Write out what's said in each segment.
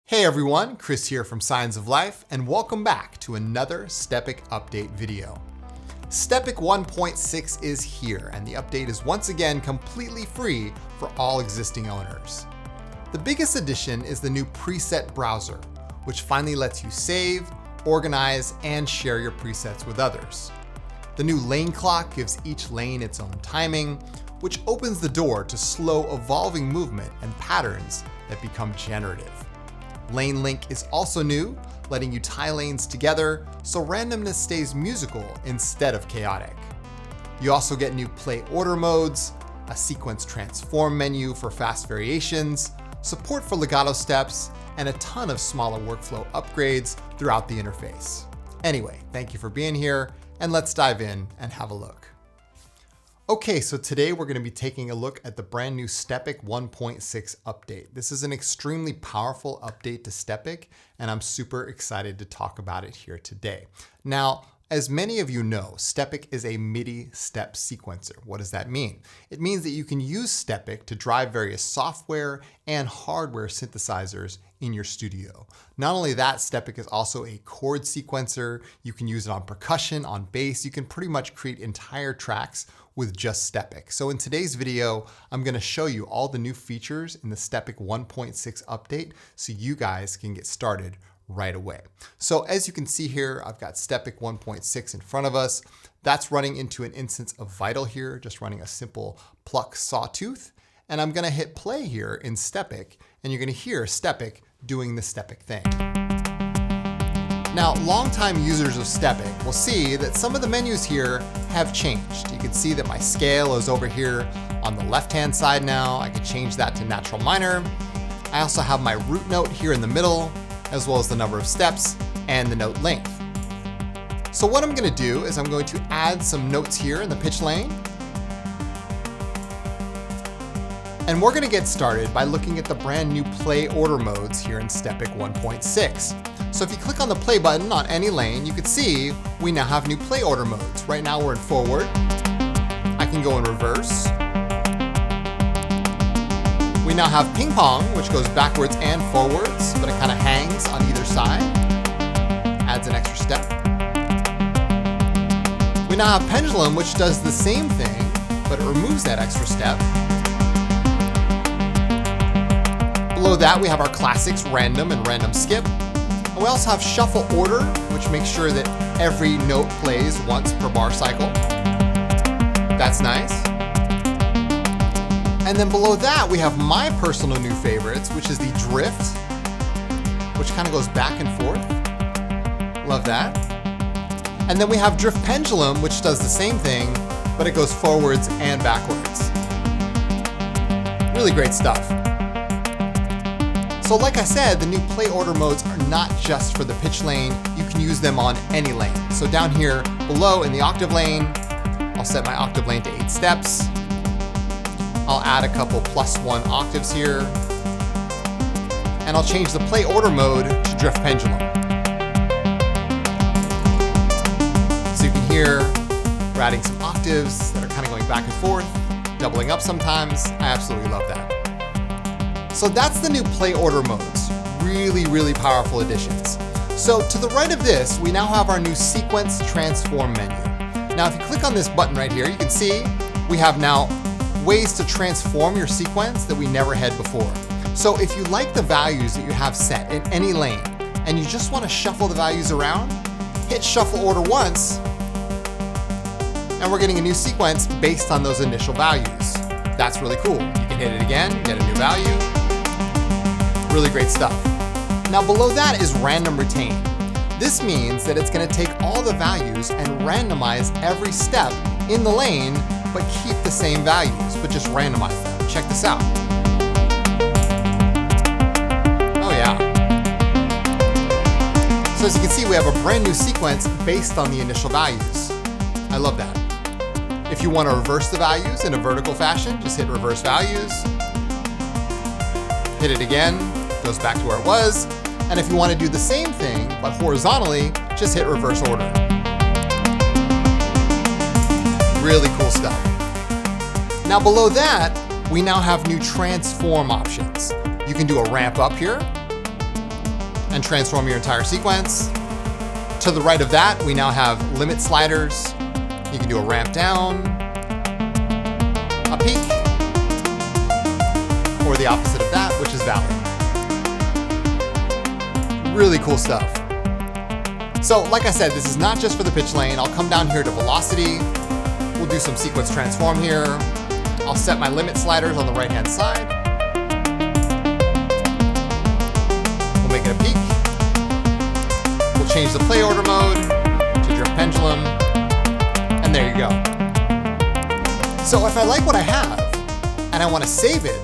Hey everyone, Chris here from Signs of Life, and welcome back to another Stepic update video. Stepic 1.6 is here, and the update is once again completely free for all existing owners. The biggest addition is the new preset browser, which finally lets you save, organize, and share your presets with others. The new lane clock gives each lane its own timing, which opens the door to slow evolving movement and patterns that become generative. Lane Link is also new, letting you tie lanes together so randomness stays musical instead of chaotic. You also get new play order modes, a sequence transform menu for fast variations, support for Legato Steps, and a ton of smaller workflow upgrades throughout the interface. Anyway, thank you for being here, and let's dive in and have a look. Okay, so today we're going to be taking a look at the brand new Stepic 1.6 update. This is an extremely powerful update to Stepic, and I'm super excited to talk about it here today. Now, as many of you know, Stepic is a MIDI step sequencer. What does that mean? It means that you can use Stepic to drive various software and hardware synthesizers in your studio. Not only that, Stepic is also a chord sequencer. You can use it on percussion, on bass. You can pretty much create entire tracks with just Stepic. So in today's video, I'm going to show you all the new features in the Stepic 1.6 update so you guys can get started right away. So as you can see here, I've got Stepic 1.6 in front of us. That's running into an instance of Vital here, just running a simple pluck sawtooth. And I'm going to hit play here in Stepic, and you're going to hear Stepic doing the Stepic thing. Now, longtime users of Stepic will see that some of the menus here have changed. You can see that my scale is over here on the left-hand side now. I can change that to natural minor. I also have my root note here in the middle, as well as the number of steps and the note length. So what I'm going to do is I'm going to add some notes here in the pitch lane. And we're going to get started by looking at the brand new play order modes here in Stepic 1.6. So if you click on the play button on any lane, you can see we now have new play order modes. Right now we're in forward. I can go in reverse. We now have Ping-Pong, which goes backwards and forwards, but it kind of hangs on either side. Adds an extra step. We now have Pendulum, which does the same thing, but it removes that extra step. Below that, we have our classics, random and random skip. And we also have shuffle order, which makes sure that every note plays once per bar cycle. That's nice. And then below that, we have my personal new favorites, which is the drift, which kind of goes back and forth. Love that. And then we have drift pendulum, which does the same thing, but it goes forwards and backwards. Really great stuff. So like I said, the new play order modes are not just for the pitch lane. You can use them on any lane. So down here below in the octave lane, I'll set my octave lane to 8 steps. I'll add a couple +1 octaves here. And I'll change the play order mode to drift pendulum. So you can hear we're adding some octaves that are kind of going back and forth, doubling up sometimes. I absolutely love that. So that's the new play order modes. Really, really powerful additions. So to the right of this, we now have our new sequence transform menu. Now, if you click on this button right here, you can see we have now ways to transform your sequence that we never had before. So if you like the values that you have set in any lane, and you just want to shuffle the values around, hit shuffle order once, and we're getting a new sequence based on those initial values. That's really cool. You can hit it again, get a new value. Really great stuff. Now below that is random retain. This means that it's going to take all the values and randomize every step in the lane, but keep the same values, but just randomize them. Check this out. Oh yeah. So as you can see, we have a brand new sequence based on the initial values. I love that. If you want to reverse the values in a vertical fashion, just hit reverse values. Hit it again, goes back to where it was. And if you want to do the same thing, but horizontally, just hit reverse order. Really cool stuff. Now below that, we now have new transform options. You can do a ramp up here, and transform your entire sequence. To the right of that, we now have limit sliders. You can do a ramp down, a peak, or the opposite of that, which is valley. Really cool stuff. So like I said, this is not just for the pitch lane. I'll come down here to velocity. We'll do some sequence transform here. I'll set my limit sliders on the right-hand side. We'll make it a peak. We'll change the play order mode to drift pendulum. And there you go. So if I like what I have and I want to save it,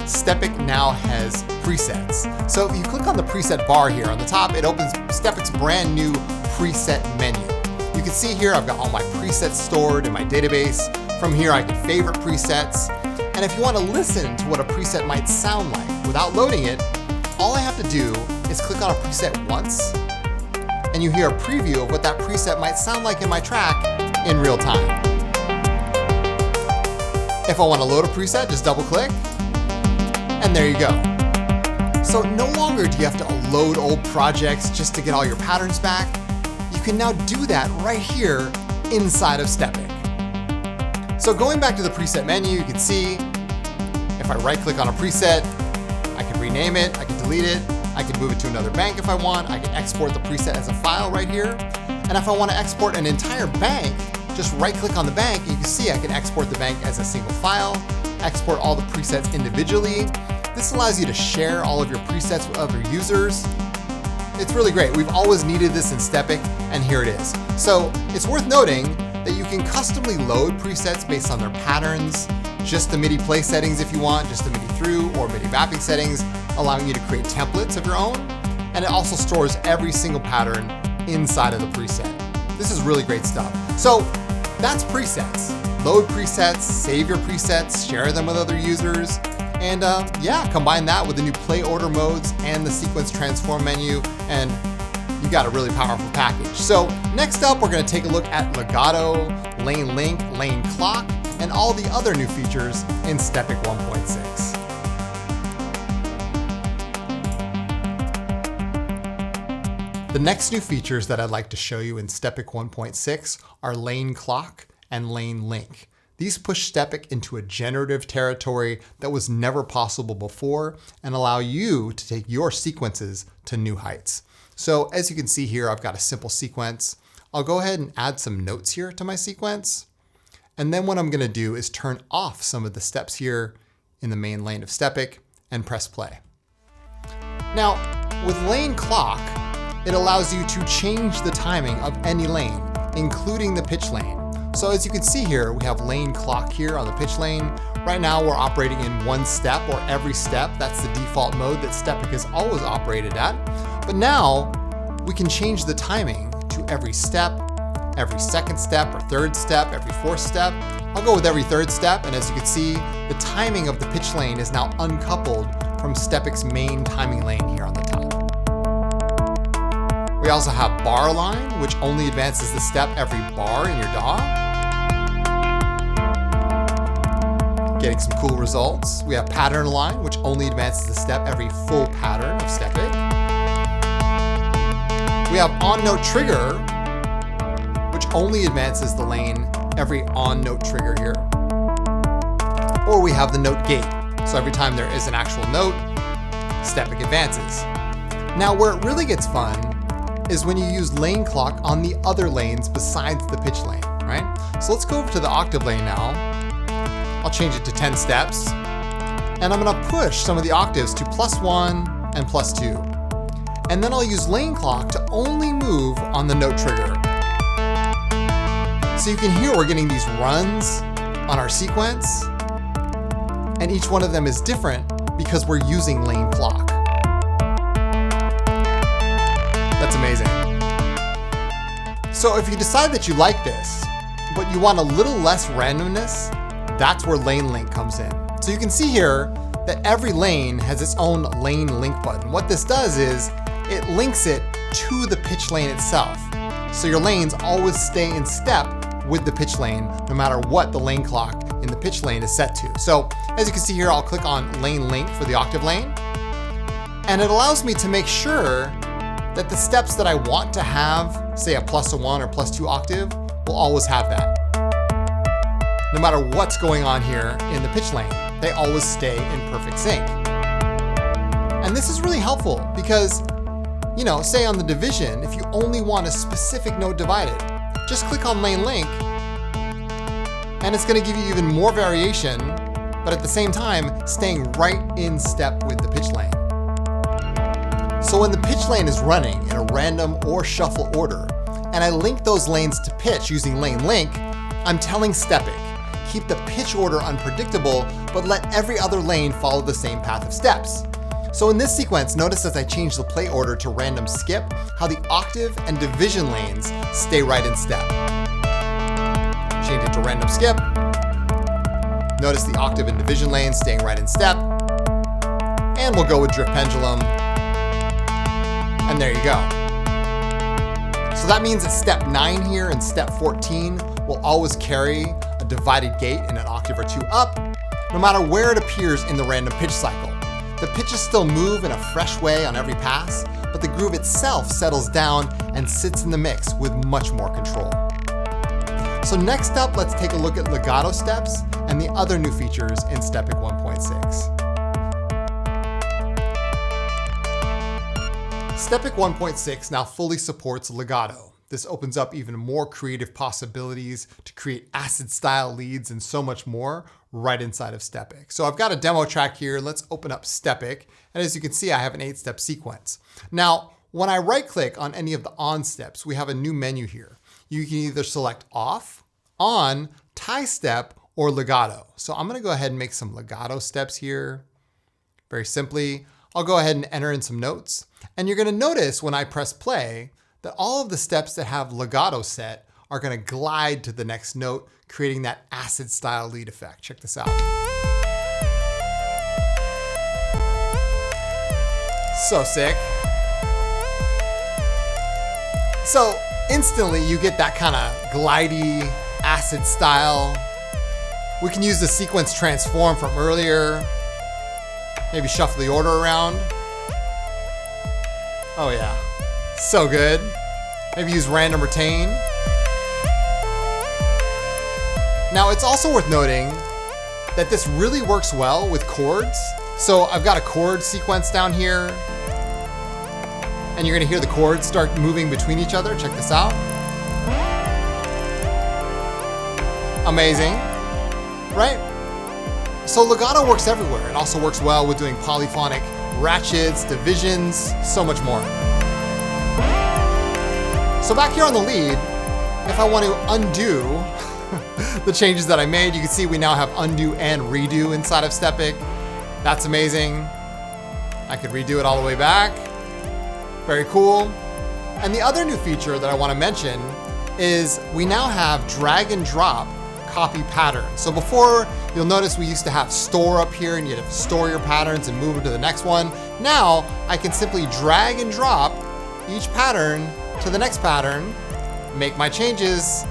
Stepic now has presets. So if you click on the preset bar here on the top, it opens Stepic's brand new preset menu. You can see here I've got all my presets stored in my database. From here I can favorite presets. And if you want to listen to what a preset might sound like without loading it, all I have to do is click on a preset once, and you hear a preview of what that preset might sound like in my track in real time. If I want to load a preset, just double click, and there you go. So no longer do you have to load old projects just to get all your patterns back. You can now do that right here inside of Stepic. So going back to the preset menu, you can see if I right click on a preset, I can rename it, I can delete it, I can move it to another bank if I want, I can export the preset as a file right here. And if I want to export an entire bank, just right click on the bank, you can see I can export the bank as a single file, export all the presets individually. This allows you to share all of your presets with other users. It's really great. We've always needed this in Stepic, and here it is. So it's worth noting that you can customly load presets based on their patterns, just the MIDI play settings if you want, just the MIDI through or MIDI mapping settings, allowing you to create templates of your own. And it also stores every single pattern inside of the preset. This is really great stuff. So that's presets. Load presets, save your presets, share them with other users, and yeah, combine that with the new play order modes and the sequence transform menu, and you got a really powerful package. So next up, we're going to take a look at Legato, lane link, lane clock, and all the other new features in Stepic 1.6. The next new features that I'd like to show you in Stepic 1.6 are lane clock and lane link. These push Stepic into a generative territory that was never possible before and allow you to take your sequences to new heights. So as you can see here, I've got a simple sequence. I'll go ahead and add some notes here to my sequence. And then what I'm going to do is turn off some of the steps here in the main lane of Stepic and press play. Now, with lane clock, it allows you to change the timing of any lane, including the pitch lane. So as you can see here, we have lane clock here on the pitch lane. Right now we're operating in one step or every step. That's the default mode that Stepic has always operated at. But now we can change the timing to every step, every second step or third step, every fourth step. I'll go with every third step. And as you can see, the timing of the pitch lane is now uncoupled from Stepic's main timing lane here on the top. We also have bar line, which only advances the step every bar in your DAW. Getting some cool results. We have pattern line, which only advances the step every full pattern of Stepic. We have on-note trigger, which only advances the lane every on-note trigger here. Or we have the note gate. So every time there is an actual note, Stepic advances. Now where it really gets fun is when you use lane clock on the other lanes besides the pitch lane, right? So let's go over to the octave lane now. I'll change it to 10 steps, and I'm gonna push some of the octaves to +1 and +2. And then I'll use lane clock to only move on the note trigger. So you can hear we're getting these runs on our sequence, and each one of them is different because we're using lane clock. That's amazing. So if you decide that you like this, but you want a little less randomness, that's where lane link comes in. So you can see here that every lane has its own lane link button. What this does is it links it to the pitch lane itself. So your lanes always stay in step with the pitch lane, no matter what the lane clock in the pitch lane is set to. So as you can see here, I'll click on lane link for the octave lane. And it allows me to make sure that the steps that I want to have, say a +1 or +2 octave, will always have that. No matter what's going on here in the pitch lane, they always stay in perfect sync. And this is really helpful because, say on the division, if you only want a specific note divided, just click on lane link and it's going to give you even more variation, but at the same time, staying right in step with the pitch lane. So when the pitch lane is running in a random or shuffle order, and I link those lanes to pitch using lane link, I'm telling Stepic, keep the pitch order unpredictable, but let every other lane follow the same path of steps. So in this sequence, notice as I change the play order to random skip, how the octave and division lanes stay right in step. Change it to random skip. Notice the octave and division lanes staying right in step. And we'll go with drift pendulum. And there you go. So that means that step 9 here and step 14 will always carry a divided gate in an octave or 2 up, no matter where it appears in the random pitch cycle. The pitches still move in a fresh way on every pass, but the groove itself settles down and sits in the mix with much more control. So next up, let's take a look at Legato Steps and the other new features in Stepic 1.6. Stepic 1.6 now fully supports legato. This opens up even more creative possibilities to create acid style leads and so much more right inside of Stepic. So I've got a demo track here. Let's open up Stepic. And as you can see, I have an 8-step sequence. Now, when I right click on any of the on steps, we have a new menu here. You can either select off, on, tie step, or legato. So I'm gonna go ahead and make some legato steps here. Very simply, I'll go ahead and enter in some notes. And you're gonna notice when I press play that all of the steps that have legato set are gonna glide to the next note, creating that acid style lead effect. Check this out. So sick. So instantly you get that kind of glidey acid style. We can use the sequence transform from earlier. Maybe shuffle the order around. Oh yeah, so good. Maybe use random retain. Now it's also worth noting that this really works well with chords. So I've got a chord sequence down here, and you're gonna hear the chords start moving between each other. Check this out. Amazing, right? So legato works everywhere. It also works well with doing polyphonic ratchets, divisions, so much more. So back here on the lead, if I want to undo the changes that I made, you can see we now have undo and redo inside of Stepic. That's amazing. I could redo it all the way back. Very cool. And the other new feature that I want to mention is we now have drag and drop copy patterns. So before, you'll notice we used to have store up here and you'd have to store your patterns and move them to the next one. Now I can simply drag and drop each pattern to the next pattern, make my changes,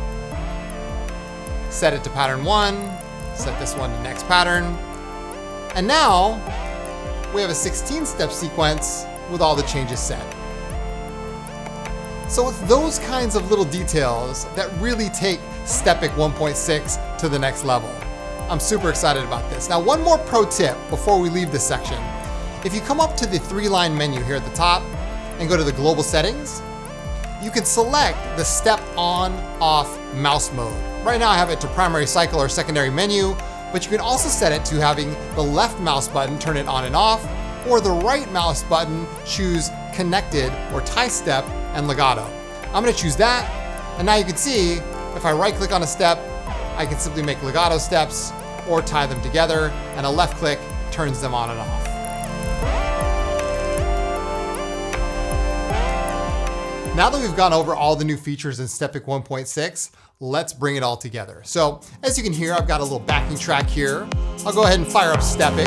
set it to pattern 1, set this one to next pattern. And now we have a 16-step sequence with all the changes set. So it's those kinds of little details that really take Stepic 1.6 to the next level. I'm super excited about this. Now, one more pro tip before we leave this section. If you come up to the 3-line menu here at the top and go to the global settings, you can select the step on, off mouse mode. Right now I have it to primary cycle or secondary menu, but you can also set it to having the left mouse button turn it on and off, or the right mouse button choose connected or tie step and legato. I'm gonna choose that, and now you can see if I right click on a step, I can simply make legato steps or tie them together, and a left click turns them on and off. Now that we've gone over all the new features in Stepic 1.6, let's bring it all together. So as you can hear, I've got a little backing track here. I'll go ahead and fire up Stepic.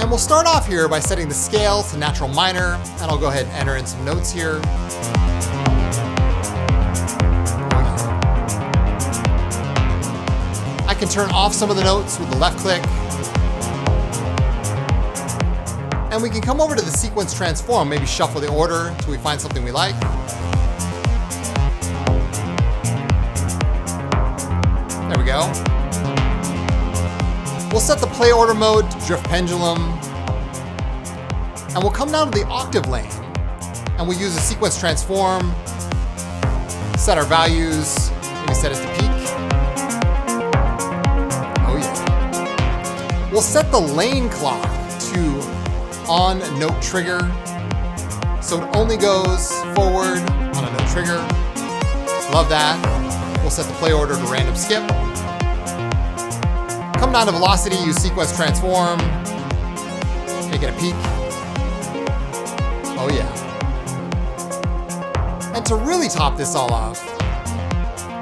And we'll start off here by setting the scale to natural minor, and I'll go ahead and enter in some notes here. I can turn off some of the notes with the left click. And we can come over to the sequence transform, maybe shuffle the order until we find something we like. There we go. We'll set the play order mode to drift pendulum. And we'll come down to the octave lane. And we'll use a sequence transform, set our values, maybe set it to peak. Oh yeah. We'll set the lane clock to on note trigger, so it only goes forward on a note trigger. Love that. We'll set the play order to random skip. Come down to velocity, use sequence transform, make it a peak. Oh yeah. And to really top this all off,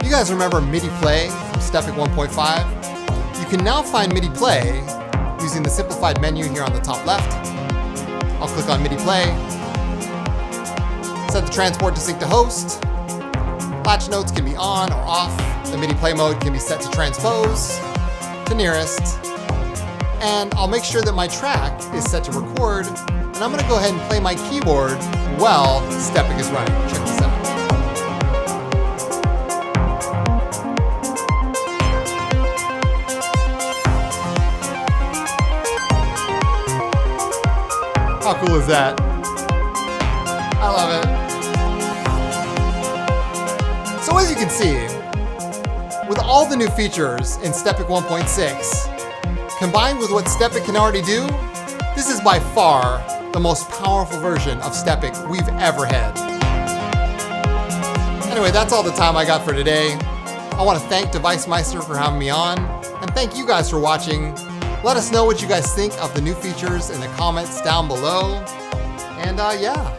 you guys remember MIDI play from Stepic 1.5? You can now find MIDI play using the simplified menu here on the top left. I'll click on MIDI play, set the transport to sync to host. Latch notes can be on or off. The MIDI play mode can be set to transpose to nearest. And I'll make sure that my track is set to record. And I'm gonna go ahead and play my keyboard while Stepic is running. Check this out. How cool is that? I love it. So as you can see, with all the new features in Stepic 1.6, combined with what Stepic can already do, this is by far the most powerful version of Stepic we've ever had. Anyway, that's all the time I got for today. I want to thank DeviceMeister for having me on, and thank you guys for watching. Let us know what you guys think of the new features in the comments down below. And yeah,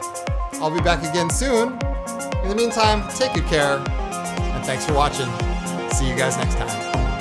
I'll be back again soon. In the meantime, take good care, and thanks for watching. See you guys next time.